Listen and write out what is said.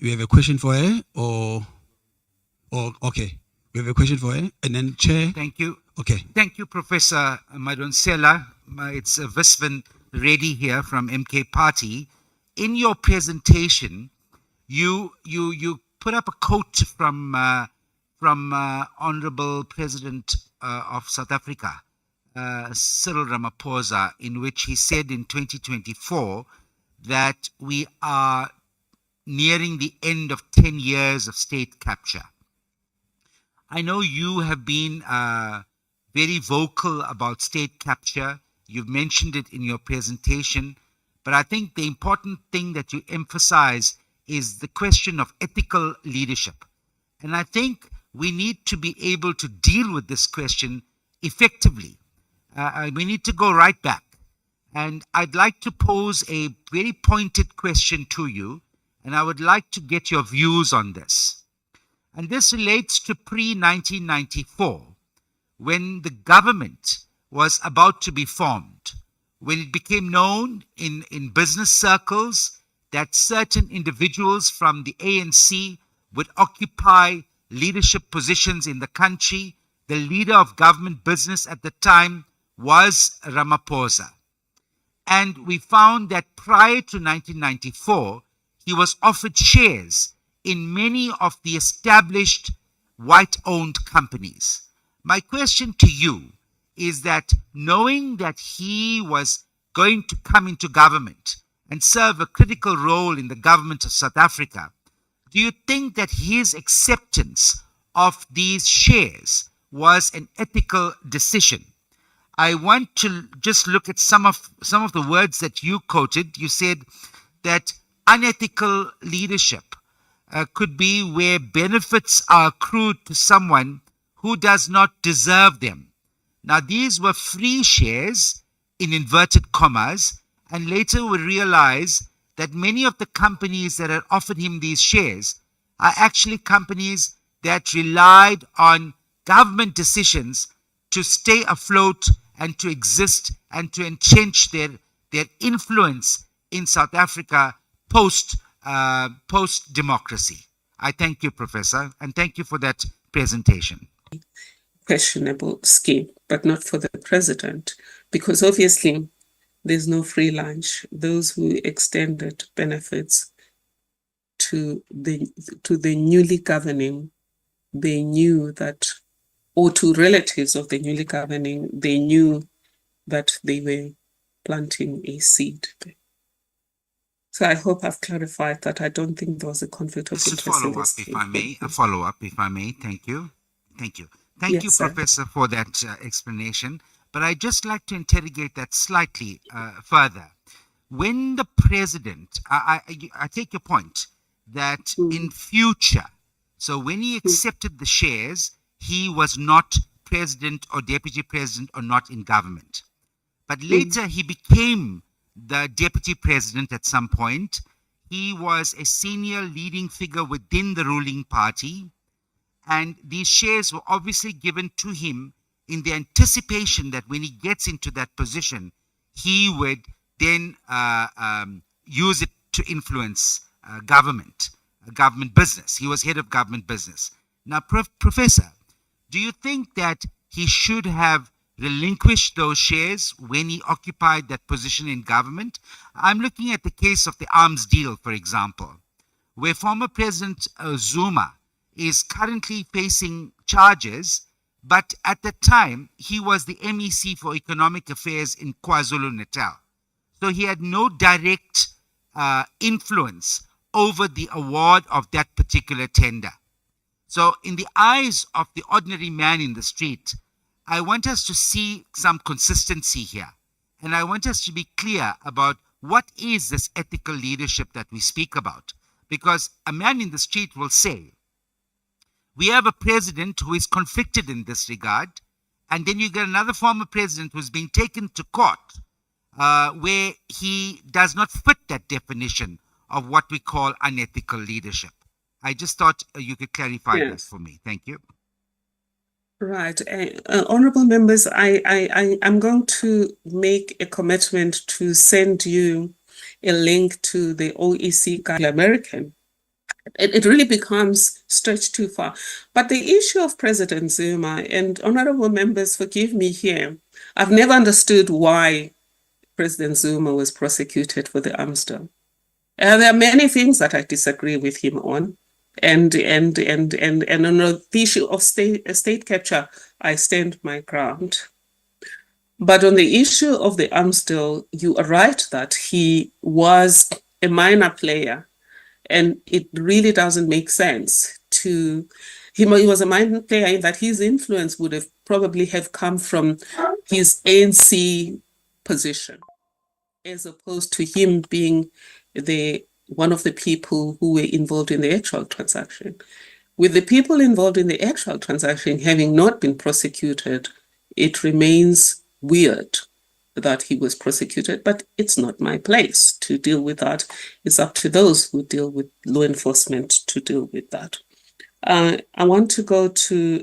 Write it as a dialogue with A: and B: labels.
A: we have a question for her, or okay, we have a question for her, and then Chair.
B: Thank you.
A: Okay.
B: Thank you, Professor Madonsela. It's Visvan Reddy here from MK Party. In your presentation, you put up a quote from Honorable President of South Africa, Cyril Ramaphosa, in which he said in 2024 that we are nearing the end of 10 years of state capture. I know you have been very vocal about state capture. You've mentioned it in your presentation, but I think the important thing that you emphasize is the question of ethical leadership. And I think we need to be able to deal with this question effectively. We need to go right back. And I'd like to pose a very pointed question to you, and I would like to get your views on this. And this relates to pre-1994, when the government was about to be formed, when it became known in business circles that certain individuals from the ANC would occupy leadership positions in the country. The leader of government business at the time was Ramaphosa. And we found that prior to 1994, he was offered shares in many of the established white-owned companies. My question to you is that, knowing that he was going to come into government and serve a critical role in the government of South Africa, do you think that his acceptance of these shares was an ethical decision? I want to just look at some of the words that you quoted. You said that unethical leadership could be where benefits are accrued to someone who does not deserve them. Now, these were free shares, in inverted commas, and later we realized that many of the companies that had offered him these shares are actually companies that relied on government decisions to stay afloat and to exist and to entrench their influence in South Africa post-democracy. I thank you, Professor, and thank you for that presentation.
C: Questionable scheme, but not for the president, because obviously there's no free lunch. Those who extended benefits to the newly governing, they knew that, or to relatives of the newly governing, they knew that they were planting a seed. So I hope I've clarified that. I don't think there was a conflict of interest.
B: A follow-up, if I may. Thank you. Thank you. Thank you, Professor, for that explanation. But I'd just like to interrogate that slightly further. When the president, I take your point that in future, so when he accepted the shares, he was not president or deputy president or not in government. But later he became the deputy president at some point. He was a senior leading figure within the ruling party. And these shares were obviously given to him in the anticipation that when he gets into that position, he would then use it to influence government business. He was head of government business. Now, Professor, do you think that he should have relinquished those shares when he occupied that position in government? I'm looking at the case of the arms deal, for example, where former President Zuma is currently facing charges, but at the time he was the MEC for Economic Affairs in KwaZulu-Natal. So he had no direct influence over the award of that particular tender. So in the eyes of the ordinary man in the street, I want us to see some consistency here. And I want us to be clear about what is this ethical leadership that we speak about. Because a man in the street will say, we have a president who is conflicted in this regard, and then you get another former president who's been taken to court where he does not fit that definition of what we call unethical leadership. I just thought you could clarify that for me. Thank you.
C: Right. Honorable members, I'm going to make a commitment to send you a link to the OEC American it really becomes stretched too far. But the issue of President Zuma, and honorable members, forgive me here, I've never understood why President Zuma was prosecuted for the arms deal. There are many things that I disagree with him on. And on the issue of state capture, I stand my ground. But on the issue of the arms deal, you are right that he was a minor player, and it really doesn't make sense to him. He was a minor player in that his influence would have probably have come from his ANC position, as opposed to him being one of the people who were involved in the actual transaction. With the people involved in the actual transaction having not been prosecuted, it remains weird that he was prosecuted, but it's not my place to deal with that. It's up to those who deal with law enforcement to deal with that. I want to go to